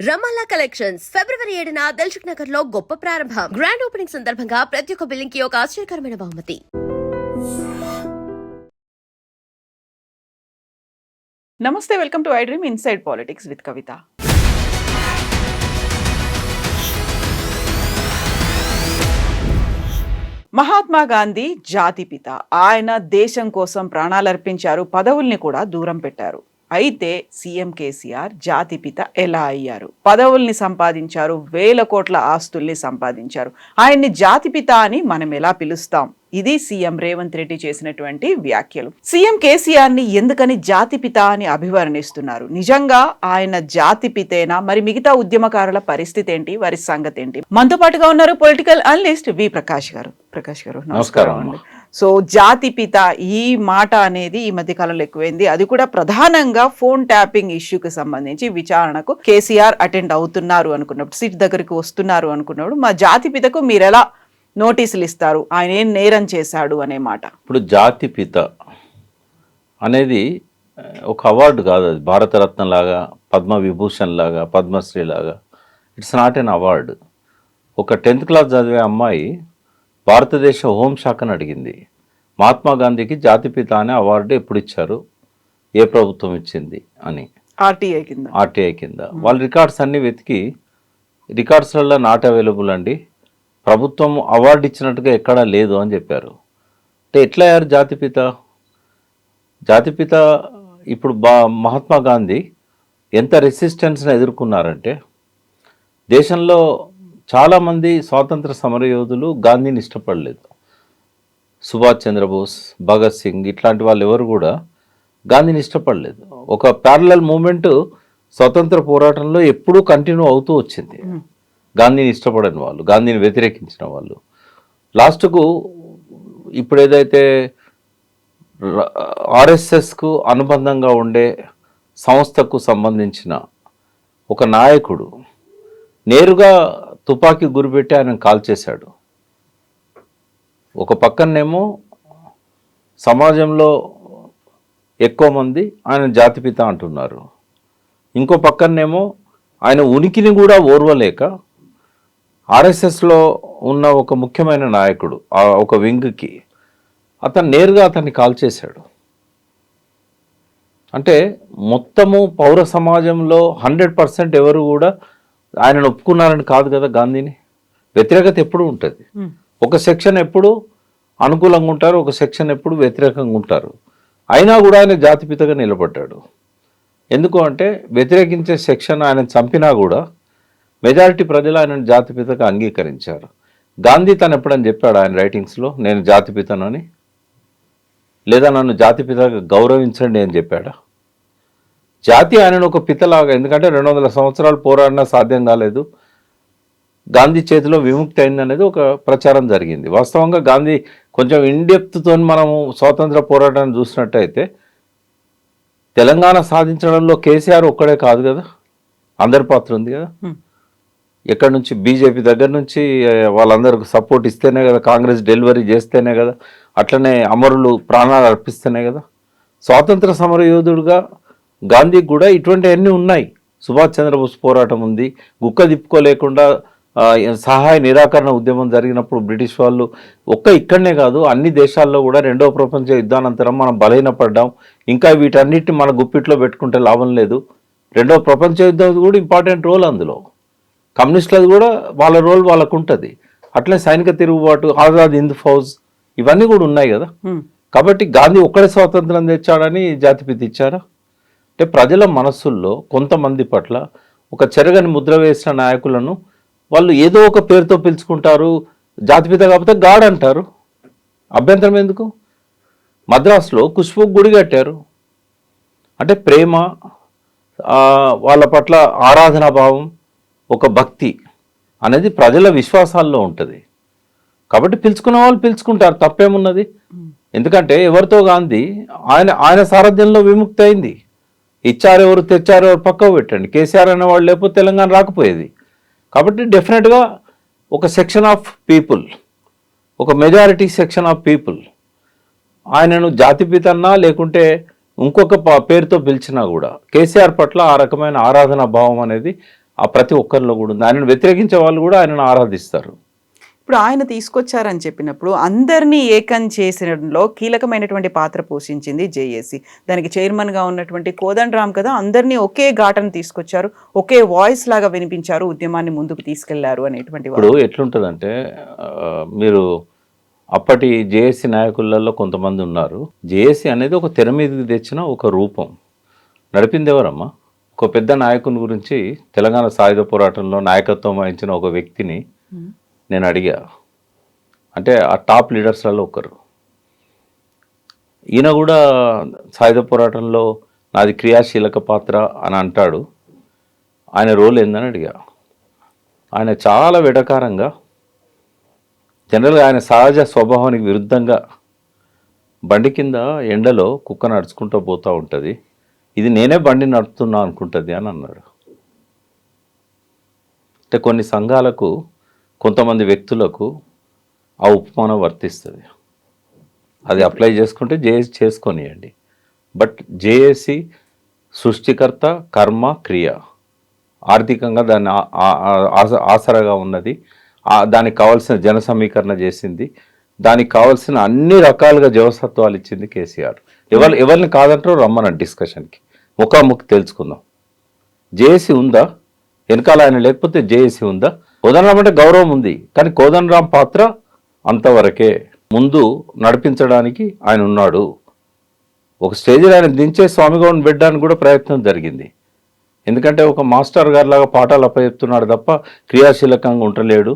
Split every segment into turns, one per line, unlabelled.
రమాలా collections ఫిబ్రవరి 7న దిల్సుఖ్ నగర్ లో గొప్ప ప్రారంభం. గ్రాండ్ ఓపెనింగ్ సందర్భంగా ప్రతి ఒక్క బిల్లింగ్ కి ఒక ఆశ్చర్యకరమైన బహుమతి.
నమస్తే, welcome to I dream inside politics with Kavitha. Mahatma Gandhi జాతిపిత. ఆయన దేశం కోసం ప్రాణాలు అర్పించారు, పదవుల్ని కూడా దూరం పెట్టారు. అయితే సీఎం కేసీఆర్ జాతిపిత ఎలా అయ్యారు? పదవుల్ని సంపాదించారు, వేల కోట్ల ఆస్తుల్ని సంపాదించారు. ఆయన్ని జాతిపిత అని మనం ఎలా పిలుస్తాం? ఇది సీఎం రేవంత్ రెడ్డి చేసినటువంటి వ్యాఖ్యలు. సీఎం కేసీఆర్ ని ఎందుకని జాతిపిత అని అభివర్ణిస్తున్నారు? నిజంగా ఆయన జాతిపితేనా? మరి మిగతా ఉద్యమకారుల పరిస్థితి ఏంటి, వారి సంగతి ఏంటి? మనతో పాటుగా ఉన్నారు పొలిటికల్ అనలిస్ట్ వి ప్రకాష్ గారు. ప్రకాష్ గారు నమస్కారం అండి. సో జాతిపిత ఈ మాట అనేది ఈ మధ్య కాలంలో ఎక్కువైంది. అది కూడా ప్రధానంగా ఫోన్ ట్యాపింగ్ ఇష్యూకి సంబంధించి విచారణకు కేసీఆర్ అటెండ్ అవుతున్నారు అనుకున్నప్పుడు, సీట్ దగ్గరికి వస్తున్నారు అనుకున్నప్పుడు, మా జాతిపితకు మీరు ఎలా నోటీసులు ఇస్తారు, ఆయన ఏం నేరం చేశాడు అనే మాట.
ఇప్పుడు జాతిపిత అనేది ఒక అవార్డు కాదు, అది భారతరత్న లాగా, పద్మవిభూషణ్ లాగా, పద్మశ్రీ లాగా. It's not an award. ఒక 10th క్లాస్ చదివే అమ్మాయి భారతదేశ హోంశాఖను అడిగింది, మహాత్మా గాంధీకి జాతిపిత అనే అవార్డు ఎప్పుడు ఇచ్చారు, ఏ ప్రభుత్వం ఇచ్చింది అని. ఆర్టీఐ కింద వాళ్ళ రికార్డ్స్ అన్నీ వెతికి, రికార్డ్స్లలో నాట్ అవైలబుల్ అండి, ప్రభుత్వం అవార్డు ఇచ్చినట్టుగా ఎక్కడా లేదు అని చెప్పారు. అంటే ఎట్లా అయ్యారు జాతిపిత? జాతిపిత ఇప్పుడు మహాత్మా గాంధీ ఎంత రెసిస్టెన్స్ని ఎదుర్కొన్నారంటే, దేశంలో చాలామంది స్వాతంత్ర సమరయోధులు గాంధీని ఇష్టపడలేదు. సుభాష్ చంద్రబోస్, భగత్ సింగ్ ఇట్లాంటి వాళ్ళు ఎవరు కూడా గాంధీని ఇష్టపడలేదు. ఒక ప్యారలల్ మూమెంట్ స్వతంత్ర పోరాటంలో ఎప్పుడూ కంటిన్యూ అవుతూ వచ్చింది. గాంధీని ఇష్టపడని వాళ్ళు, గాంధీని వ్యతిరేకించిన వాళ్ళు. లాస్ట్కు ఇప్పుడు ఏదైతే ఆర్ఎస్ఎస్కు అనుబంధంగా ఉండే సంస్థకు సంబంధించిన ఒక నాయకుడు నేరుగా తుపాకీ గురిపెట్టి ఆయన కాల్ చేశాడు. ఒక పక్కనేమో సమాజంలో ఎక్కువ మంది ఆయన జాతిపిత అంటున్నారు, ఇంకో పక్కనేమో ఆయన ఉనికిని కూడా ఓర్వలేక ఆర్ఎస్ఎస్లో ఉన్న ఒక ముఖ్యమైన నాయకుడు, ఒక వింగ్కి అతను నేరుగా అతన్ని కాల్ చేశాడు. అంటే మొత్తము పౌర సమాజంలో 100% ఎవరు కూడా ఆయనను ఒప్పుకున్నారని కాదు కదా. గాంధీని వ్యతిరేకత ఎప్పుడు ఉంటుంది. ఒక సెక్షన్ ఎప్పుడు అనుకూలంగా ఉంటారు, ఒక సెక్షన్ ఎప్పుడు వ్యతిరేకంగా ఉంటారు. అయినా కూడా ఆయన జాతిపితగా నిలబడ్డాడు. ఎందుకు అంటే వ్యతిరేకించే సెక్షన్ ఆయన చంపినా కూడా మెజారిటీ ప్రజలు ఆయనను జాతిపితగా అంగీకరించారు. గాంధీ తను ఎప్పుడని చెప్పాడు ఆయన రైటింగ్స్లో, నేను జాతిపితనని? లేదా నన్ను జాతిపితగా గౌరవించండి అని చెప్పాడా? జాతి ఆయనను ఒక పితలాగా, ఎందుకంటే 200 సంవత్సరాలు పోరాడినా సాధ్యం కాలేదు, గాంధీ చేతిలో విముక్తి అయిందనేది ఒక ప్రచారం జరిగింది. వాస్తవంగా గాంధీ కొంచెం ఇన్డెప్త్తో మనము స్వాతంత్ర పోరాటాన్ని చూసినట్టయితే తెలంగాణ సాధించడంలో కేసీఆర్ ఒక్కడే కాదు కదా, అందరి పాత్ర ఉంది కదా. ఎక్కడి నుంచి బీజేపీ దగ్గర నుంచి వాళ్ళందరికి సపోర్ట్ ఇస్తేనే కదా, కాంగ్రెస్ డెలివరీ చేస్తేనే కదా, అట్లనే అమరులు ప్రాణాలు అర్పిస్తేనే కదా. స్వాతంత్ర సమరయోధుడుగా గాంధీకి కూడా ఇటువంటివన్నీ ఉన్నాయి. సుభాష్ చంద్రబోస్ పోరాటం ఉంది, గుక్క తిప్పుకోలేకుండా సహాయ నిరాకరణ ఉద్యమం జరిగినప్పుడు బ్రిటిష్ వాళ్ళు ఇక్కడనే కాదు అన్ని దేశాల్లో కూడా 2వ ప్రపంచ యుద్ధానంతరం మనం బలహీనపడ్డాం, ఇంకా వీటన్నిటిని మన గుప్పిట్లో పెట్టుకుంటే లాభం లేదు. 2వ ప్రపంచ యుద్ధం కూడా ఇంపార్టెంట్ రోల్, అందులో కమ్యూనిస్టులది కూడా వాళ్ళ రోల్ వాళ్ళకు ఉంటుంది. అట్లే సైనిక తిరుగుబాటు, ఆజాద్ హింద్ ఫౌజ్ ఇవన్నీ కూడా ఉన్నాయి కదా. కాబట్టి గాంధీ ఒక్కడే స్వాతంత్రం తెచ్చాడని జాతిపిత ఇచ్చారా? అంటే ప్రజల మనస్సుల్లో కొంతమంది పట్ల ఒక చెరగని ముద్ర వేసిన నాయకులను వాళ్ళు ఏదో ఒక పేరుతో పిలుచుకుంటారు. జాతిపిత కాకపోతే గాడ్ అంటారు, అభ్యంతరం ఎందుకు? మద్రాసులో ఖుష్బుకు గుడి కట్టారు. అంటే ప్రేమ, వాళ్ళ పట్ల ఆరాధనా భావం, ఒక భక్తి అనేది ప్రజల విశ్వాసాల్లో ఉంటుంది. కాబట్టి పిలుచుకున్న వాళ్ళు పిలుచుకుంటారు, తప్పేమున్నది? ఎందుకంటే ఎవరితో గాంధీ ఆయన సారథ్యంలో విముక్తి అయింది. ఇచ్చారెవరు తెచ్చారెవరు పక్కకు పెట్టండి. కేసీఆర్ అనేవాళ్ళు లేకపోతే తెలంగాణ రాకపోయేది. కాబట్టి డెఫినెట్గా ఒక సెక్షన్ ఆఫ్ పీపుల్, ఒక మెజారిటీ సెక్షన్ ఆఫ్ పీపుల్ ఆయనను జాతిపితన్నా లేకుంటే ఇంకొక పేరుతో పిలిచినా కూడా కేసీఆర్ పట్ల ఆ రకమైన ఆరాధనా భావం అనేది ఆ ప్రతి ఒక్కరిలో కూడా ఉంది. ఆయనను వ్యతిరేకించే వాళ్ళు కూడా ఆయనను ఆరాధిస్తారు.
ఇప్పుడు ఆయన తీసుకొచ్చారని చెప్పినప్పుడు అందరినీ ఏకం చేసడంలో కీలకమైనటువంటి పాత్ర పోషించింది జేఏసీ. దానికి చైర్మన్గా ఉన్నటువంటి కోదండరామ్ కదా అందరినీ ఒకే ఘాటను తీసుకొచ్చారు, ఒకే వాయిస్ లాగా వినిపించారు, ఉద్యమాన్ని ముందుకు తీసుకెళ్లారు అనేటువంటి
ఇప్పుడు ఎట్లుంటుందంటే మీరు అప్పటి జేఏసీ నాయకులలో కొంతమంది ఉన్నారు. జేఏసీ అనేది ఒక తెర మీదకి తెచ్చిన ఒక రూపం. నడిపింది ఎవరమ్మా? ఒక పెద్ద నాయకుని గురించి తెలంగాణ సాయుధ పోరాటంలో నాయకత్వం వహించిన ఒక వ్యక్తిని నేను అడిగా. అంటే ఆ టాప్ లీడర్స్లలో ఒకరు. ఈయన కూడా సాయుధ పోరాటంలో నాది క్రియాశీలక పాత్ర అని అంటాడు. ఆయన రోల్ ఏందని అడిగా. ఆయన చాలా వెటకారంగా, జనరల్గా ఆయన సహజ స్వభావానికి విరుద్ధంగా బండి కింద ఎండలో కుక్క నడుచుకుంటూ పోతూ ఉంటుంది, ఇది నేనే బండి నడుపుతున్నా అనుకుంటుంది అని అన్నాడు. అంటే కొన్ని సంఘాలకు, కొంతమంది వ్యక్తులకు ఆ ఉపమానం వర్తిస్తుంది. అది అప్లై చేసుకుంటే జేఏసీ చేసుకొనియండి. బట్ జేఏసీ సృష్టికర్త, కర్మ, క్రియ, ఆర్థికంగా దాన్ని ఆసరాగా ఉన్నది, దానికి కావాల్సిన జన సమీకరణ చేసింది, దానికి కావాల్సిన అన్ని రకాలుగా జవసత్వాలు ఇచ్చింది కేసీఆర్. ఎవరిని కాదంటారో రమ్మనండి డిస్కషన్కి, ముఖాముఖి తెలుసుకుందాం. జేఏసీ ఉందా వెనకాల? ఆయన లేకపోతే జేఏసీ ఉందా? కోదండరామ్ అంటే గౌరవం ఉంది, కానీ కోదండరామ్ పాత్ర అంతవరకే. ముందు నడిపించడానికి ఆయన ఉన్నాడు. ఒక స్టేజ్లో ఆయన దించే స్వామిగౌడ్ని పెట్టడానికి కూడా ప్రయత్నం జరిగింది. ఎందుకంటే ఒక మాస్టర్ గారి లాగా పాఠాలు అప్పచెప్తున్నాడు తప్ప క్రియాశీలకంగా ఉండలేడు.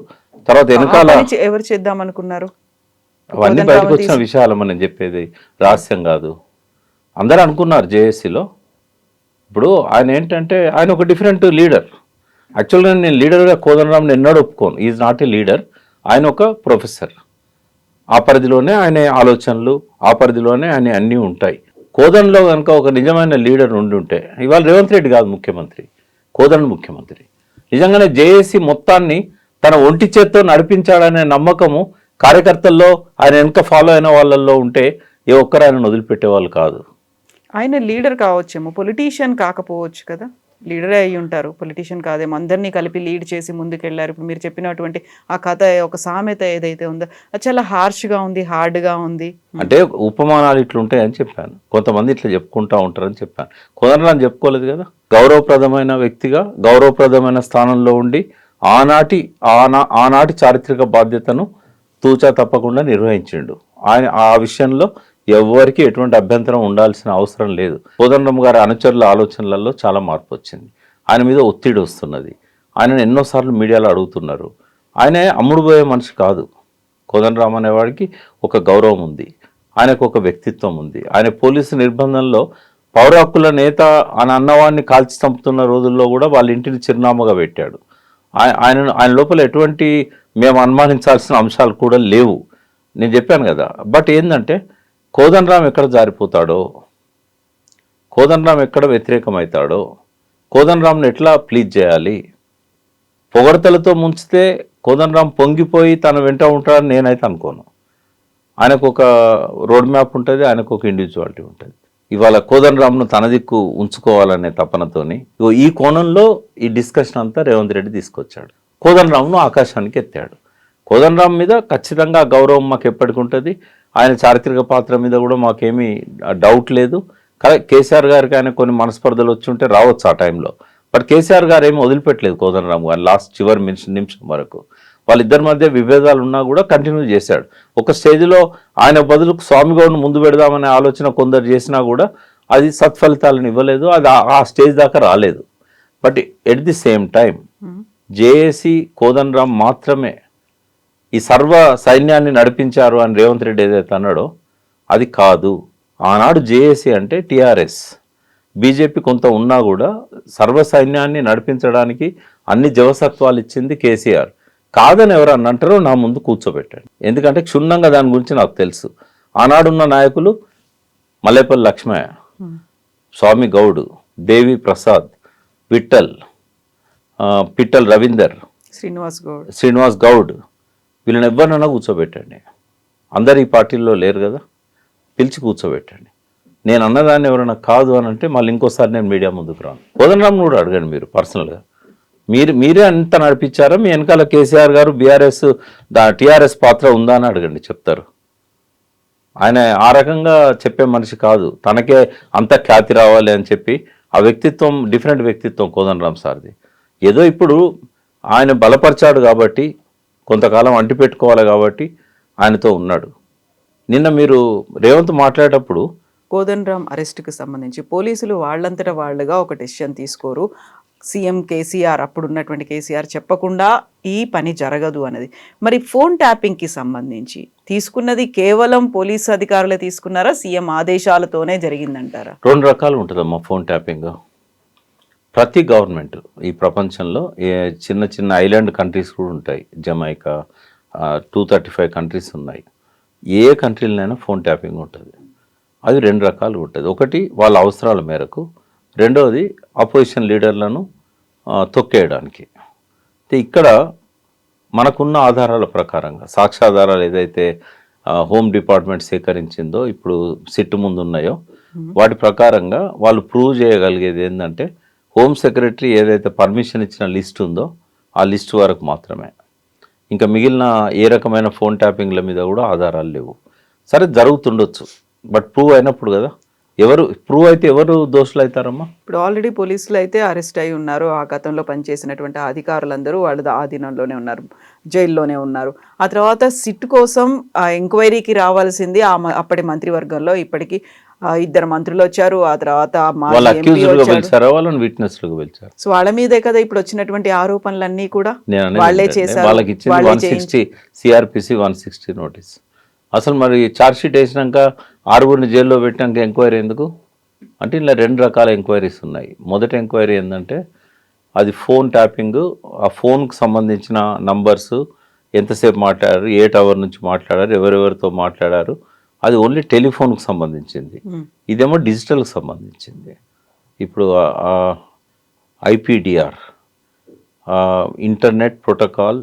తర్వాత వెనకాల
ఎవరు చేద్దామనుకున్నారు?
అవన్నీ బయటకు వచ్చిన విషయాలు మనం చెప్పేది రహస్యం కాదు. అందరూ అనుకున్నారు జేఏసీలో. ఇప్పుడు ఆయన ఏంటంటే ఆయన ఒక డిఫరెంట్ లీడర్. యాక్చువల్గా నేను లీడర్గా కోదండరామ్ని ఎన్నడూ ఒప్పుకోను. Is not a leader. ఆయన ఒక ప్రొఫెసర్. ఆ పరిధిలోనే ఆయన ఆలోచనలు, ఆ పరిధిలోనే ఆయన అన్నీ ఉంటాయి. కోదండలో కనుక ఒక నిజమైన లీడర్ ఉంటే ఇవాళ రేవంత్ రెడ్డి కాదు ముఖ్యమంత్రి, కోదండ ముఖ్యమంత్రి. నిజంగానే జేఏసీ మొత్తాన్ని తన ఒంటి చేత్తో నడిపించాడనే నమ్మకము కార్యకర్తల్లో, ఆయన వెనక ఫాలో అయిన వాళ్ళల్లో ఉంటే ఏ ఒక్కరు ఆయన వదిలిపెట్టేవాళ్ళు కాదు.
ఆయన లీడర్ కావచ్చేమో, పొలిటీషియన్ కాకపోవచ్చు కదా. లీడరే అయ్యి ఉంటారు, పొలిటీషియన్ కాదేమో. అందరినీ కలిపి లీడ్ చేసి ముందుకెళ్లారు. ఇప్పుడు మీరు చెప్పినటువంటి ఆ కథ, ఒక సామెత ఏదైతే ఉందో అది చాలా హార్ష్గా ఉంది, హార్డ్గా ఉంది.
అంటే ఉపమానాలు ఇట్లుంటాయని చెప్పాను. కొంతమంది ఇట్లా చెప్పుకుంటా ఉంటారని చెప్పాను. కోదండరామ్ చెప్పుకోలేదు కదా. గౌరవప్రదమైన వ్యక్తిగా, గౌరవప్రదమైన స్థానంలో ఉండి ఆనాటి చారిత్రక బాధ్యతను తూచా తప్పకుండా నిర్వహించిండు. ఆయన ఆ విషయంలో ఎవరికి ఎటువంటి అభ్యంతరం ఉండాల్సిన అవసరం లేదు. కోదండరామ్ గారి అనుచరుల ఆలోచనలలో చాలా మార్పు వచ్చింది. ఆయన మీద ఒత్తిడి వస్తున్నది. ఆయనను ఎన్నోసార్లు మీడియాలో అడుగుతున్నారు. ఆయన అమ్ముడుపోయే మనిషి కాదు. కోదండరామ్ అనేవాడికి ఒక గౌరవం ఉంది, ఆయనకు ఒక వ్యక్తిత్వం ఉంది. ఆయన పోలీసు నిర్బంధంలో పౌర హక్కుల నేత అని అన్నవాడిని కాల్చి చంపుతున్న రోజుల్లో కూడా వాళ్ళ ఇంటిని చిరునామాగా పెట్టాడు. ఆయన లోపల ఎటువంటి మేము అనుమానించాల్సిన అంశాలు కూడా లేవు. నేను చెప్పాను కదా. బట్ ఏంటంటే కోదండరామ్ ఎక్కడ జారిపోతాడో, కోదండరామ్ ఎక్కడ వ్యతిరేకమవుతాడో, కోదండరామ్ని ఎట్లా ప్లీజ్ చేయాలి. పొగడతలతో ముంచితే కోదండరామ్ పొంగిపోయి తన వెంట ఉంటాడని నేనైతే అనుకోను. ఆయనకు ఒక రోడ్ మ్యాప్ ఉంటుంది, ఆయనకు ఒక ఇండివిజువాలిటీ ఉంటుంది. ఇవాళ కోదండరామ్ను తన దిక్కు ఉంచుకోవాలనే తపనతోని ఈ కోణంలో ఈ డిస్కషన్ అంతా రేవంత్ రెడ్డి తీసుకొచ్చాడు. కోదండరామ్ను ఆకాశానికి ఎత్తాడు. కోదండరామ్ మీద ఖచ్చితంగా గౌరవం మాకు ఎప్పటికి ఉంటుంది. ఆయన చారిత్రక పాత్ర మీద కూడా మాకేమీ డౌట్ లేదు. కేసీఆర్ గారికి ఆయన కొన్ని మనస్పర్ధలు వచ్చి ఉంటే రావచ్చు ఆ టైంలో. బట్ కేసీఆర్ గారు ఏమీ వదిలిపెట్టలేదు కోదండరామ్ గారు లాస్ట్ చివరి నిమిషం వరకు. వాళ్ళిద్దరి మధ్య విభేదాలు ఉన్నా కూడా కంటిన్యూ చేశాడు. ఒక స్టేజ్లో ఆయన బదులు స్వామిగౌడ్ను ముందు పెడదామనే ఆలోచన కొందరు చేసినా కూడా అది సత్ఫలితాలను ఇవ్వలేదు. అది ఆ స్టేజ్ దాకా రాలేదు. But at the same time JAC Kodandaram మాత్రమే ఈ సర్వ సైన్యాన్ని నడిపించారు అని రేవంత్ రెడ్డి ఏదైతే అన్నాడో అది కాదు. ఆనాడు జేఏసీ అంటే టీఆర్ఎస్, బీజేపీ కొంత ఉన్నా కూడా సర్వ సైన్యాన్ని నడిపించడానికి అన్ని జవసత్వాలు ఇచ్చింది కేసీఆర్. కాదని ఎవరు అంటారో నా ముందు కూర్చోబెట్టాడు. ఎందుకంటే క్షుణ్ణంగా దాని గురించి నాకు తెలుసు. ఆనాడున్న నాయకులు మల్లేపల్లి లక్ష్మయ్య, స్వామి గౌడ్, దేవి ప్రసాద్, పిట్టల్ రవీందర్, శ్రీనివాస్ గౌడ్, వీళ్ళని ఎవరినైనా కూర్చోబెట్టండి. అందరు ఈ పార్టీల్లో లేరు కదా, పిలిచి కూర్చోబెట్టండి. నేను అన్నదాన్ని ఎవరైనా కాదు అని అంటే మళ్ళీ ఇంకోసారి నేను మీడియా ముందుకు రాను. కోదండరామ్ కూడా అడగండి మీరు పర్సనల్గా. మీరే అంత నడిపించారా? మీ వెనకాల కేసీఆర్ గారు బీఆర్ఎస్ టీఆర్ఎస్ పాత్ర ఉందా అని అడగండి, చెప్తారు. ఆయన ఆ రకంగా చెప్పే మనిషి కాదు. తనకే అంత ఖ్యాతి రావాలి అని చెప్పి ఆ వ్యక్తిత్వం డిఫరెంట్ వ్యక్తిత్వం కోదండరాం సార్ది. ఏదో ఇప్పుడు ఆయన బలపరిచాడు కాబట్టి, కొంతకాలం అంటి పెట్టుకోవాలి కాబట్టి ఆయనతో ఉన్నాడు. నిన్న మీరు రేవంత్ మాట్లాడేటప్పుడు
కోదండరాం అరెస్ట్కి సంబంధించి పోలీసులు వాళ్ళంతటా వాళ్ళుగా ఒక డెసిషన్ తీసుకోరు, సీఎం కేసీఆర్ అప్పుడు ఉన్నటువంటి కేసీఆర్ చెప్పకుండా ఈ పని జరగదు అనేది. మరి ఫోన్ ట్యాపింగ్కి సంబంధించి తీసుకున్నది కేవలం పోలీసు అధికారులే తీసుకున్నారా, సీఎం ఆదేశాలతోనే జరిగిందంటారా?
2 రకాలు ఉంటుందమ్మా ఫోన్ ట్యాపింగ్. ప్రతి గవర్నమెంట్ ఈ ప్రపంచంలో చిన్న చిన్న ఐలాండ్ కంట్రీస్ కూడా ఉంటాయి. జమైకా 235 కంట్రీస్ ఉన్నాయి. ఏ కంట్రీలనైనా ఫోన్ ట్యాపింగ్ ఉంటుంది. అది 2 రకాలు ఉంటుంది. ఒకటి వాళ్ళ అవసరాల మేరకు, రెండవది అపోజిషన్ లీడర్లను తొక్కేయడానికి. ఇక్కడ మనకున్న ఆధారాల ప్రకారంగా, సాక్ష్యాధారాలు ఏదైతే హోమ్ డిపార్ట్మెంట్ సేకరించిందో ఇప్పుడు సిట్ ముందు ఉన్నాయో వాటి ప్రకారంగా వాళ్ళు ప్రూవ్ చేయగలిగేది ఏంటంటే హోమ్ సెక్రటరీ ఏదైతే పర్మిషన్ ఇచ్చిన లిస్ట్ ఉందో ఆ లిస్ట్ వరకు మాత్రమే. ఇంకా మిగిలిన ఏ రకమైన ఫోన్ ట్యాపింగ్ల మీద కూడా ఆధారాలు లేవు. సరే జరుగుతుండొచ్చు, బట్ ప్రూవ్ అయినప్పుడు కదా. ఎవరు ప్రూవ్ అయితే ఎవరు దోషులు అవుతారమ్మా?
ఇప్పుడు ఆల్రెడీ పోలీసులు అయితే అరెస్ట్ అయి ఉన్నారు. ఆ గతంలో పనిచేసినటువంటి అధికారులందరూ వాళ్ళు ఆధీనంలోనే ఉన్నారు, జైల్లోనే ఉన్నారు. ఆ తర్వాత సిట్ కోసం ఎంక్వైరీకి రావాల్సింది అప్పటి మంత్రివర్గంలో ఇప్పటికీ 2 మంత్రులు వచ్చారు. ఆ తర్వాత సో వాళ్ళ మీదే కదా ఇప్పుడు వచ్చినటువంటి ఆరోపణలన్నీ కూడా వాళ్ళే చేశారు.
వాళ్ళకి ఇచ్చింది 160 సిఆర్పిసి 160 నోటీస్. అసలు మరి ఛార్జ్ షీట్ వేసినాక 6గురిని జైల్లో పెట్టినాక ఎంక్వైరీ ఎందుకు అంటే ఇలా 2 రకాల ఎంక్వైరీస్ ఉన్నాయి. మొదటి ఎంక్వైరీ ఏంటంటే అది ఫోన్ ట్యాపింగ్, ఆ ఫోన్కి సంబంధించిన నంబర్స్, ఎంతసేపు మాట్లాడారు, ఏ టవర్ నుంచి మాట్లాడారు, ఎవరెవరితో మాట్లాడారు, అది ఓన్లీ టెలిఫోన్కి సంబంధించింది. ఇదేమో డిజిటల్కి సంబంధించింది. ఇప్పుడు ఐపీడిఆర్, ఇంటర్నెట్ ప్రోటోకాల్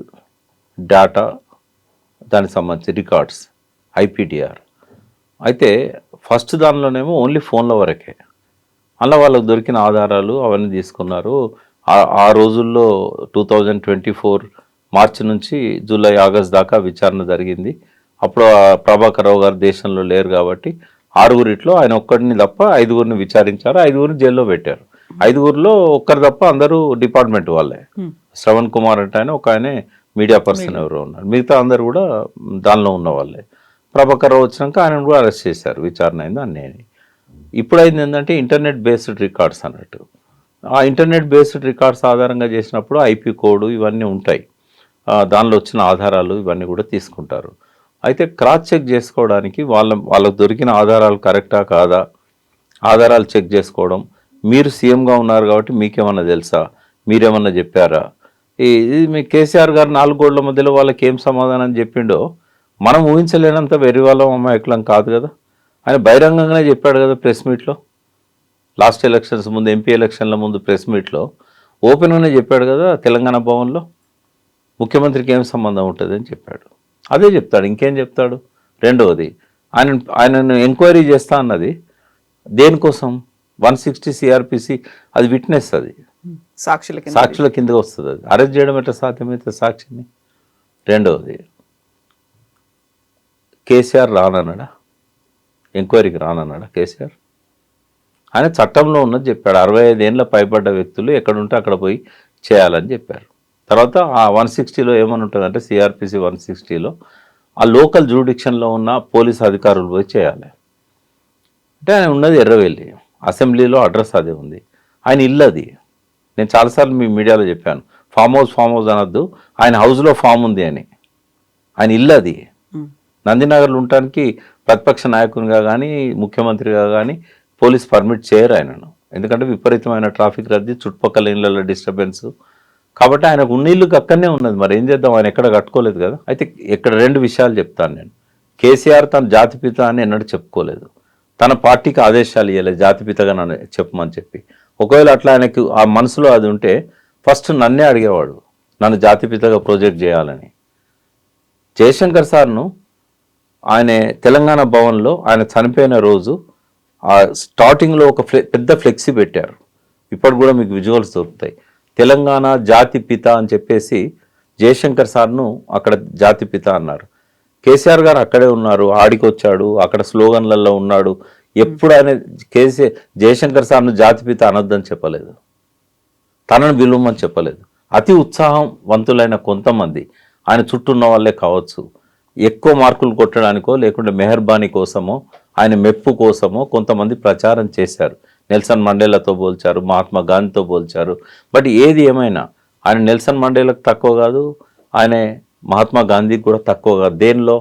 డేటా, దానికి సంబంధించి రికార్డ్స్ ఐపీడిఆర్. అయితే ఫస్ట్ దానిలోనేమో ఓన్లీ ఫోన్ల వరకే. అలా వాళ్ళకు దొరికిన ఆధారాలు అవన్నీ తీసుకున్నారు. ఆ రోజుల్లో 2024 మార్చి నుంచి జూలై ఆగస్ట్ దాకా విచారణ జరిగింది. అప్పుడు ప్రభాకర్ రావు గారు దేశంలో లేరు కాబట్టి 6గురిట్లో ఆయన ఒక్కడిని తప్ప 5గురిని విచారించారు. 5గురిని జైల్లో పెట్టారు. 5గురిలో ఒక్కరు తప్ప అందరూ డిపార్ట్మెంట్ వాళ్ళే. శ్రవణ్ కుమార్ అంటే ఆయన, ఒక ఆయనే మీడియా పర్సన్ ఎవరో ఉన్నారు, మిగతా అందరు కూడా దానిలో ఉన్న వాళ్ళే. ప్రభాకర్ రావు వచ్చినాక ఆయన కూడా అరెస్ట్ చేశారు, విచారణ అయింది అన్నీ. ఇప్పుడు అయింది ఏంటంటే ఇంటర్నెట్ బేస్డ్ రికార్డ్స్ అన్నట్టు. ఆ ఇంటర్నెట్ బేస్డ్ రికార్డ్స్ ఆధారంగా చేసినప్పుడు ఐపీ కోడ్ ఇవన్నీ ఉంటాయి, దానిలో వచ్చిన ఆధారాలు ఇవన్నీ కూడా తీసుకుంటారు. అయితే క్రాస్ చెక్ చేసుకోవడానికి వాళ్ళకు దొరికిన ఆధారాలు కరెక్టా కాదా, ఆధారాలు చెక్ చేసుకోవడం. మీరు సీఎంగా ఉన్నారు కాబట్టి మీకేమన్నా తెలుసా, మీరేమన్నా చెప్పారా, ఇది మీ కేసీఆర్ గారు 4 గోడల మధ్యలో వాళ్ళకి ఏం సమాధానం చెప్పిండో మనం ఊహించలేనంత వెర్రివాళ్ళం అమాయకులం కాదు కదా. ఆయన బహిరంగంగానే చెప్పాడు కదా ప్రెస్ మీట్లో, లాస్ట్ ఎలక్షన్స్ ముందు, ఎంపీ ఎలక్షన్ల ముందు ప్రెస్ మీట్లో ఓపెన్గానే చెప్పాడు కదా తెలంగాణ భవన్లో, ముఖ్యమంత్రికి ఏం సంబంధం ఉంటుంది అని చెప్పాడు. అదే చెప్తాడు, ఇంకేం చెప్తాడు. రెండవది ఆయనను ఎంక్వైరీ చేస్తా అన్నది దేనికోసం? 160 సిఆర్పిసి, అది విట్నెస్, అది సాక్షుల కిందగా వస్తుంది. అది అరెస్ట్ చేయడం ఎట్లా సాధ్యమైతే సాక్షిని? రెండవది కేసీఆర్ రానన్నాడా, ఎంక్వైరీకి రానన్నాడా కేసీఆర్? ఆయన చట్టంలో ఉన్నది చెప్పాడు. 65 ఏళ్ళ పైబడ్డ వ్యక్తులు ఎక్కడుంటే అక్కడ పోయి చేయాలని చెప్పారు. తర్వాత ఆ 160లో ఏమని ఉంటుందంటే సిఆర్పిసి 160లో ఆ లోకల్ జ్యూరిడిక్షన్లో ఉన్న పోలీస్ అధికారులు పోయి చేయాలి. అంటే ఆయన ఉన్నది ఎర్రవెల్లి, అసెంబ్లీలో అడ్రస్ అదే ఉంది, ఆయన ఇల్లు అది. నేను చాలాసార్లు మీ మీడియాలో చెప్పాను, ఫామ్ హౌస్ అనొద్దు, ఆయన హౌస్లో ఫామ్ ఉంది అని. ఆయన ఇల్లు అది. నందినగర్లో ఉండటానికి ప్రతిపక్ష నాయకునిగా కానీ ముఖ్యమంత్రిగా కానీ పోలీస్ పర్మిట్ చేయరు ఆయనను, ఎందుకంటే విపరీతమైన ట్రాఫిక్ రద్దీ, చుట్టుపక్కల ఇళ్ళలో డిస్టర్బెన్స్. కాబట్టి ఆయనకు ఉన్న ఇల్లు అక్కడనే ఉన్నది. మరి ఏం చేద్దాం, ఆయన ఎక్కడ కట్టుకోలేదు కదా. అయితే ఇక్కడ 2 విషయాలు చెప్తాను నేను. కేసీఆర్ తన జాతిపిత అని ఎన్నడూ చెప్పుకోలేదు, తన పార్టీకి ఆదేశాలు ఇవ్వలేదు జాతిపితగా నన్ను చెప్పమని చెప్పి. ఒకవేళ అట్లా ఆయనకు ఆ మనసులో అది ఉంటే ఫస్ట్ నన్నే అడిగేవాడు, నన్ను జాతిపితగా ప్రొజెక్ట్ చేయాలని. జయశంకర్ సార్ను ఆయన తెలంగాణ భవన్లో ఆయన చనిపోయిన రోజు ఆ స్టార్టింగ్లో ఒక పెద్ద ఫ్లెక్సీ పెట్టారు. ఇప్పుడు కూడా మీకు విజువల్స్ దొరుకుతాయి. తెలంగాణ జాతి పిత అని చెప్పేసి జయశంకర్ సార్ను అక్కడ జాతి పిత అన్నారు. కేసీఆర్ గారు అక్కడే ఉన్నారు, ఆడికొచ్చాడు, అక్కడ స్లోగన్లలో ఉన్నాడు. ఎప్పుడు ఆయన జయశంకర్ సార్ను జాతిపిత అనొద్దని చెప్పలేదు, తనను విలువమని చెప్పలేదు. అతి ఉత్సాహవంతులైన కొంతమంది ఆయన చుట్టూ ఉన్న వాళ్ళే కావచ్చు, ఎక్కువ మార్కులు కొట్టడానికో లేకుంటే మెహర్బానీ కోసమో ఆయన మెప్పు కోసమో కొంతమంది ప్రచారం చేశారు. నెల్సన్ మండేలాతో పోల్చారు, మహాత్మా గాంధీతో పోల్చారు. బట్ ఏది ఏమైనా ఆయన నెల్సన్ మండేలకు తక్కువ కాదు, ఆయన మహాత్మా గాంధీకి కూడా తక్కువ కాదు. దేనిలో?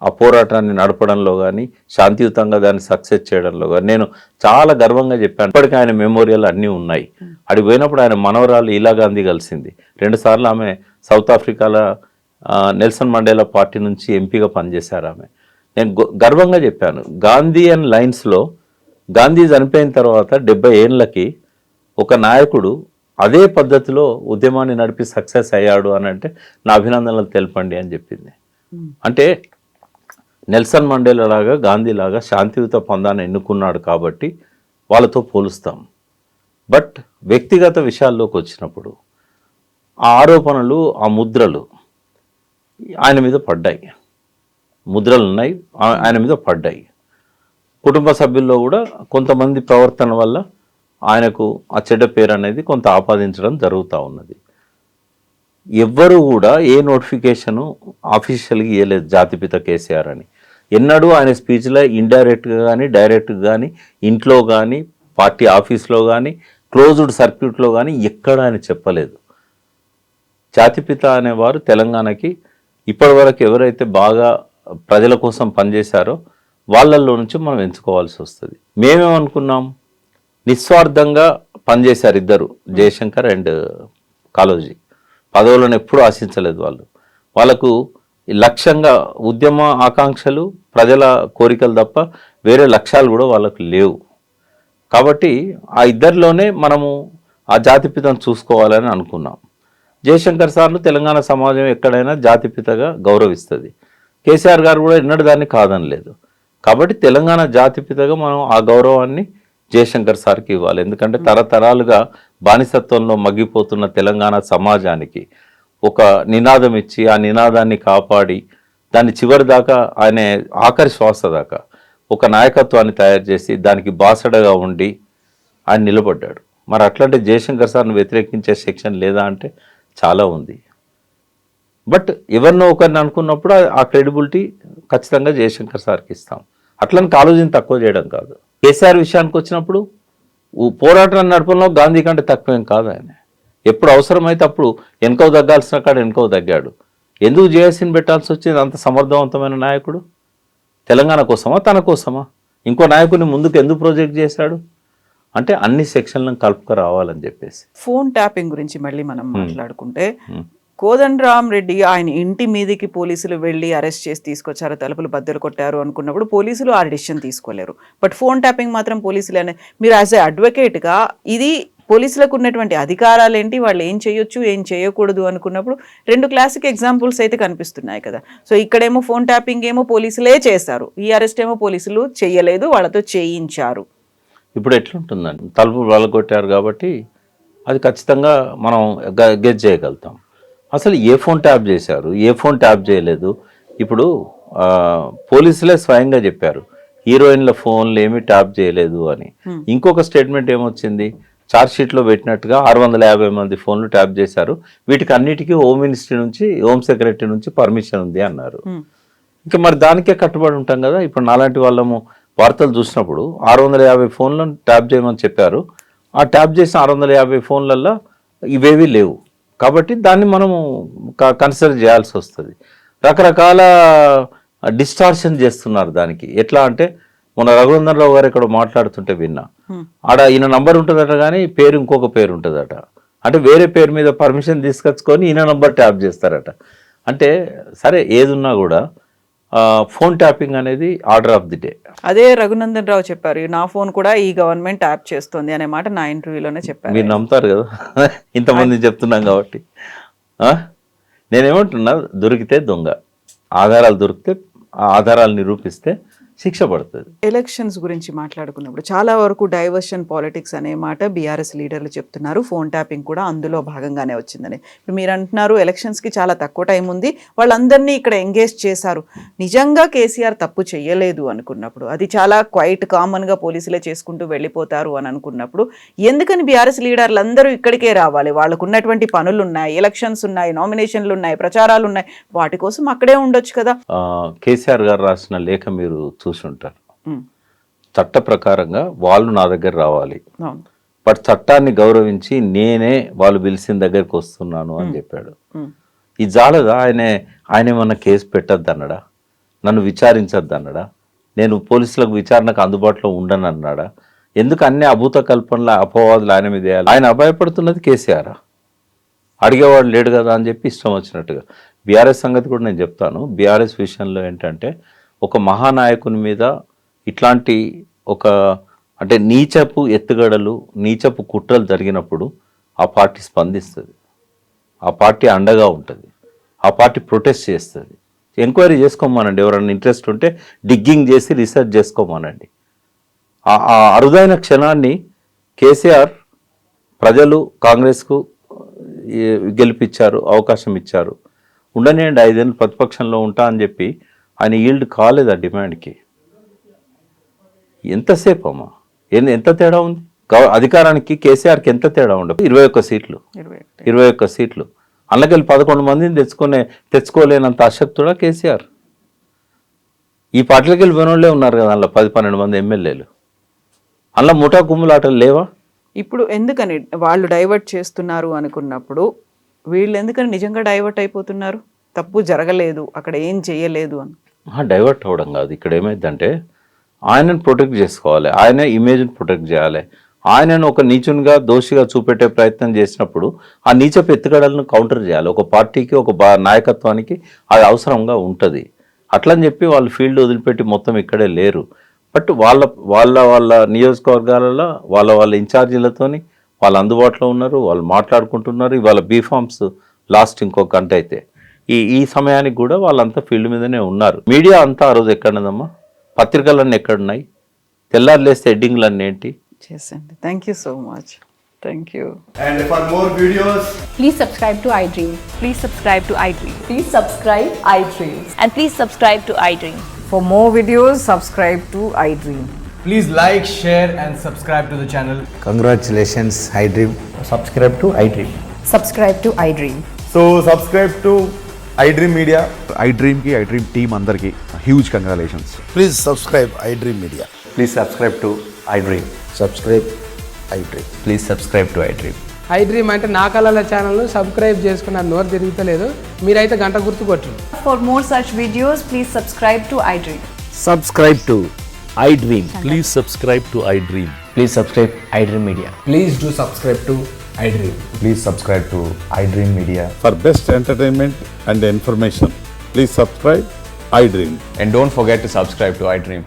ఆ పోరాటాన్ని నడపడంలో కానీ, శాంతియుతంగా దాన్ని సక్సెస్ చేయడంలో కానీ. నేను చాలా గర్వంగా చెప్పాను, ఇప్పటికీ ఆయన మెమోరియల్ అన్నీ ఉన్నాయి. అడిగి పోయినప్పుడు ఆయన మనవరాలు ఇలా గాంధీ కలిసింది. 2 సార్లు ఆమె సౌత్ ఆఫ్రికాలో నెల్సన్ మండేలా పార్టీ నుంచి ఎంపీగా పనిచేశారు ఆమె. నేను గర్వంగా చెప్పాను, గాంధీ అండ్ లైన్స్లో గాంధీ చనిపోయిన తర్వాత 70 ఏళ్ళకి ఒక నాయకుడు అదే పద్ధతిలో ఉద్యమాన్ని నడిపి సక్సెస్ అయ్యాడు అని అంటే నా అభినందనలు తెలపండి అని చెప్పింది. అంటే నెల్సన్ మండేలా లాగా గాంధీ లాగా శాంతియుత పొందాన్ని ఎన్నుకున్నాడు కాబట్టి వాళ్ళతో పోలుస్తాం. బట్ వ్యక్తిగత విషయాల్లోకి వచ్చినప్పుడు ఆ ఆరోపణలు, ఆ ముద్రలు ఆయన మీద పడ్డాయి. ముద్రలు ఉన్నాయి, ఆయన మీద పడ్డాయి. కుటుంబ సభ్యుల్లో కూడా కొంతమంది ప్రవర్తన వల్ల ఆయనకు ఆ చెడ్డ పేరు అనేది కొంత ఆపాదించడం జరుగుతూ ఉన్నది. ఎవ్వరూ కూడా ఏ నోటిఫికేషను ఆఫీషియల్గా ఇవ్వలేదు జాతిపిత కేసీఆర్ అని. ఎన్నడూ ఆయన స్పీచ్లో ఇండైరెక్ట్గా కానీ డైరెక్ట్గా కానీ ఇంట్లో కానీ పార్టీ ఆఫీస్లో కానీ క్లోజ్డ్ సర్క్యూట్లో కానీ ఎక్కడ ఆయన చెప్పలేదు. జాతిపిత అనేవారు తెలంగాణకి ఇప్పటివరకు ఎవరైతే బాగా ప్రజల కోసం పనిచేశారో వాళ్ళల్లో నుంచి మనం ఎంచుకోవాల్సి వస్తుంది. మేమేమనుకున్నాం, నిస్వార్థంగా పనిచేశారు ఇద్దరు, జయశంకర్ అండ్ కాళోజీ. పదవులను ఎప్పుడూ ఆశించలేదు వాళ్ళు. వాళ్ళకు లక్ష్యంగా ఉద్యమ ఆకాంక్షలు, ప్రజల కోరికలు తప్ప వేరే లక్ష్యాలు కూడా వాళ్ళకు లేవు. కాబట్టి ఆ ఇద్దరిలోనే మనము ఆ జాతిపితను చూసుకోవాలని అనుకున్నాం. జయశంకర్ సార్ను తెలంగాణ సమాజం ఎక్కడైనా జాతిపితగా గౌరవిస్తుంది. కేసీఆర్ గారు కూడా ఎన్నడూ దాన్ని కాదనలేదు. కాబట్టి తెలంగాణ జాతిపితగా మనం ఆ గౌరవాన్ని జయశంకర్ సార్కి ఇవ్వాలి. ఎందుకంటే తరతరాలుగా బానిసత్వంలో మగ్గిపోతున్న తెలంగాణ సమాజానికి ఒక నినాదం ఇచ్చి ఆ నినాదాన్ని కాపాడి దాన్ని చివరి దాకా ఆయన ఆఖరి శ్వాస దాకా ఒక నాయకత్వాన్ని తయారు చేసి దానికి బాసడగా ఉండి ఆయన నిలబడ్డాడు. మరి అట్లాంటి జయశంకర్ సార్ను వ్యతిరేకించే సెక్షన్ లేదా అంటే చాలా ఉంది. బట్ ఎవరినో ఒకరిని అనుకున్నప్పుడు ఆ క్రెడిబిలిటీ ఖచ్చితంగా జయశంకర్ సార్కి ఇస్తాం. అట్లని కాలేజీని తక్కువ చేయడం కాదు. కేసీఆర్ విషయానికి వచ్చినప్పుడు పోరాటాన్ని నడపడంలో గాంధీ కంటే తక్కువేం కాదు ఆయన. ఎప్పుడు అవసరమైతే అప్పుడు వెనుకో తగ్గాల్సిన కాడ వెనుకో తగ్గాడు. ఎందుకు జేఏసీని పెట్టాల్సి వచ్చింది? అంత సమర్థవంతమైన నాయకుడు తెలంగాణ కోసమా, తన కోసమా? ఇంకో నాయకుడిని ముందుకు ఎందుకు ప్రాజెక్ట్ చేశాడు అంటే అన్ని సెక్షన్లను కలుపుకు రావాలని చెప్పేసి.
ఫోన్ ట్యాపింగ్ గురించి మళ్ళీ మనం మాట్లాడుకుంటే, కోదండరామ్ రెడ్డి ఆయన ఇంటి మీదకి పోలీసులు వెళ్ళి అరెస్ట్ చేసి తీసుకొచ్చారు, తలుపులు బద్దలు కొట్టారు అనుకున్నప్పుడు పోలీసులు ఆ డిసిషన్ తీసుకోలేరు. బట్ ఫోన్ ట్యాపింగ్ మాత్రం పోలీసులు మీరు యాజ్ ఏ అడ్వకేట్గా ఇది పోలీసులకు ఉన్నటువంటి అధికారాలు ఏంటి, వాళ్ళు ఏం చేయొచ్చు ఏం చేయకూడదు అనుకున్నప్పుడు 2 క్లాసిక్ ఎగ్జాంపుల్స్ అయితే కనిపిస్తున్నాయి కదా. సో ఇక్కడేమో ఫోన్ ట్యాపింగ్ ఏమో పోలీసులే చేస్తారు, ఈ అరెస్ట్ ఏమో పోలీసులు చేయలేదు, వాళ్ళతో చేయించారు.
ఇప్పుడు ఎట్లుంటుందండి, తలుపు వలగొట్టారు కాబట్టి అది ఖచ్చితంగా మనం గెస్ చేయగలుగుతాం. అసలు ఏ ఫోన్ ట్యాప్ చేశారు, ఏ ఫోన్ ట్యాప్ చేయలేదు. ఇప్పుడు పోలీసులే స్వయంగా చెప్పారు హీరోయిన్ల ఫోన్లు ఏమీ ట్యాప్ చేయలేదు అని. ఇంకొక స్టేట్మెంట్ ఏమొచ్చింది, ఛార్జ్ షీట్లో పెట్టినట్టుగా 650 మంది ఫోన్లు ట్యాప్ చేశారు, వీటికి అన్నిటికీ హోమ్ మినిస్ట్రీ నుంచి, హోమ్ సెక్రటరీ నుంచి పర్మిషన్ ఉంది అన్నారు. ఇంకా మరి దానికే కట్టుబడి ఉంటాం కదా. ఇప్పుడు నాలాంటి వాళ్ళము వార్తలు చూసినప్పుడు 650 ఫోన్లను ట్యాప్ చేయమని చెప్పారు, ఆ ట్యాప్ చేసిన 650 ఫోన్లల్లో ఇవేవి లేవు. కాబట్టి దాన్ని మనము కన్సిడర్ చేయాల్సి వస్తుంది. రకరకాల డిస్టార్షన్ చేస్తున్నారు దానికి. ఎట్లా అంటే మొన్న రఘునందనరావు గారు ఇక్కడ మాట్లాడుతుంటే విన్నా, ఆడ ఈయన నంబర్ ఉంటుందట కానీ పేరు ఇంకొక పేరు ఉంటుందట. అంటే వేరే పేరు మీద పర్మిషన్ తీసుకొచ్చుకొని ఈయన నంబర్ ట్యాప్ చేస్తారట. అంటే సరే ఏదున్నా కూడా ఫోన్ ట్యాపింగ్ అనేది ఆర్డర్ ఆఫ్ ది డే.
అదే రఘునందన్ రావు చెప్పారు, నా ఫోన్ కూడా ఈ గవర్నమెంట్ ట్యాప్ చేస్తుంది అనే మాట నా ఇంటర్వ్యూలోనే చెప్పారు.
మీరు నమ్ముతారు కదా ఇంతమంది చెప్తున్నాం కాబట్టి. నేనేమంటున్నా, దొరికితే దొంగ, ఆధారాలు దొరికితే ఆ ఆధారాలు నిరూపిస్తే శిక్ష పడుతుంది.
ఎలక్షన్స్ గురించి మాట్లాడుకున్నప్పుడు చాలా వరకు డైవర్షన్ పాలిటిక్స్ అనే మాట బీఆర్ఎస్ లీడర్లు చెప్తున్నారు. ఫోన్ ట్యాపింగ్ కూడా అందులో భాగంగానే వచ్చిందని. ఇప్పుడు మీరు అంటున్నారు ఎలక్షన్స్కి చాలా తక్కువ టైం ఉంది, వాళ్ళందరినీ ఇక్కడ ఎంగేజ్ చేశారు. నిజంగా కేసీఆర్ తప్పు చేయలేదు అనుకున్నప్పుడు, అది చాలా క్వైట్ కామన్గా పోలీసులే చేసుకుంటూ వెళ్ళిపోతారు అని అనుకున్నప్పుడు, ఎందుకని బీఆర్ఎస్ లీడర్లు అందరూ ఇక్కడికే రావాలి? వాళ్ళకు ఉన్నటువంటి పనులు ఉన్నాయి, ఎలక్షన్స్ ఉన్నాయి, నామినేషన్లు ఉన్నాయి, ప్రచారాలు ఉన్నాయి, వాటి కోసం అక్కడే ఉండొచ్చు కదా.
కేసీఆర్ గారు రాసిన లేఖ మీరు చూసుంటారు. చట్ట ప్రకారంగా వాళ్ళు నా దగ్గర రావాలి, బట్ చట్టాన్ని గౌరవించి నేనే వాళ్ళు పిలిచిన దగ్గరికి వస్తున్నాను అని చెప్పాడు. ఇది జాలదా? ఆయన ఏమన్నా కేసు పెట్టద్దు అన్నాడా? నన్ను విచారించద్దు అన్నాడా? నేను పోలీసులకు విచారణకు అందుబాటులో ఉండను అన్నాడా? ఎందుకు అన్ని అభూత కల్పనల అపవాదులు ఆయన మీద వేయాలి? ఆయన అభయపడుతున్నది కేసీఆర్. అడిగేవాడు లేడు కదా అని చెప్పి ఇష్టం వచ్చినట్టుగా. బీఆర్ఎస్ సంగతి కూడా నేను చెప్తాను. బీఆర్ఎస్ విషయంలో ఏంటంటే, ఒక మహానాయకుని మీద ఇట్లాంటి అంటే నీచపు ఎత్తుగడలు, నీచపు కుట్రలు జరిగినప్పుడు ఆ పార్టీ స్పందిస్తుంది, ఆ పార్టీ అండగా ఉంటుంది, ఆ పార్టీ ప్రొటెస్ట్ చేస్తుంది. ఎంక్వైరీ చేసుకోమనండి, ఎవరైనా ఇంట్రెస్ట్ ఉంటే డిగ్గింగ్ చేసి రీసెర్చ్ చేసుకోమనండి. ఆ అరుదైన క్షణాన్ని కేసీఆర్ ప్రజలు కాంగ్రెస్కు గెలిపించారు, అవకాశం ఇచ్చారు. ఉండనేయండి, 5 ఏళ్ళు ప్రతిపక్షంలో ఉంటా అని చెప్పి ఆయన ఈల్డ్ కాలేదు ఆ డిమాండ్కి. ఎంతసేపు అమ్మా, ఎంత తేడా ఉంది? అధికారానికి కేసీఆర్కి ఎంత తేడా ఉండదు? 21 సీట్లు, 21 సీట్లు. అందులోకెళ్ళి 11 మందిని తెచ్చుకోలేనంత అశక్తుడా కేసీఆర్? ఈ పార్టీలకి వెళ్ళి పోయినోళ్ళే ఉన్నారు కదా, అందులో 10-12 మంది ఎమ్మెల్యేలు. అందులో ముఠా కుమ్ములాటలు లేవా?
ఇప్పుడు ఎందుకని వాళ్ళు డైవర్ట్ చేస్తున్నారు అనుకున్నప్పుడు, వీళ్ళు ఎందుకని నిజంగా డైవర్ట్ అయిపోతున్నారు? తప్పు జరగలేదు, అక్కడ ఏం చేయలేదు అని.
డైవర్ట్ అవ్వడం కాదు. ఇక్కడ ఏమైందంటే, ఆయనను ప్రొటెక్ట్ చేసుకోవాలి, ఆయన ఇమేజ్ని ప్రొటెక్ట్ చేయాలి. ఆయనను ఒక నీచునిగా, దోషిగా చూపెట్టే ప్రయత్నం చేసినప్పుడు ఆ నీచపు ఎత్తుగడలను కౌంటర్ చేయాలి. ఒక పార్టీకి, ఒక నాయకత్వానికి అది అవసరంగా ఉంటుంది. అట్లని చెప్పి వాళ్ళు ఫీల్డ్ వదిలిపెట్టి మొత్తం ఇక్కడే లేరు. బట్ వాళ్ళ నియోజకవర్గాలలో వాళ్ళ ఇన్ఛార్జీలతోని వాళ్ళు అందుబాటులో ఉన్నారు, వాళ్ళు మాట్లాడుకుంటున్నారు. ఇవాళ బీఫామ్స్ లాస్ట్ ఇంకో గంట అయితే ఈ సమయానికి కూడా వాళ్ళంతా ఫీల్డ్ మీదనే ఉన్నారు. మీడియా అంతా ఆ రోజు ఎక్కడున్నదమ్మా? పత్రికలన్నీ ఎక్కడున్నాయి? తెల్లారు లేస్తే హెడ్డింగ్లన్నీ ఏంటి?
చేసండి. Thank you so much. Thank you.
And for more videos,
please subscribe to iDream.
Please subscribe to iDream.
Please subscribe iDream.
And please subscribe to iDream.
For more videos, subscribe to iDream.
please like, share and subscribe to the channel.
Congratulations, iDream.
Subscribe to iDream.
Subscribe to iDream.
So subscribe to iDream Media.
iDream ki iDream team andarki huge congratulations.
Please subscribe iDream Media.
Please subscribe to iDream.
Subscribe iDream.
Please subscribe to iDream.
iDream అంటే నా కళల ఛానల్ను subscribe చేసుకున్న నోరు తిరుగుతలేదు, మీరైతే గంట గుర్తు కొట్టండి.
For more such videos, please subscribe to iDream.
Subscribe to iDream.
Please subscribe to iDream.
Please subscribe iDream Media.
Please do subscribe to iDream.
Please subscribe to iDream Media.
For best entertainment and information, please subscribe iDream.
And don't forget to subscribe to iDream.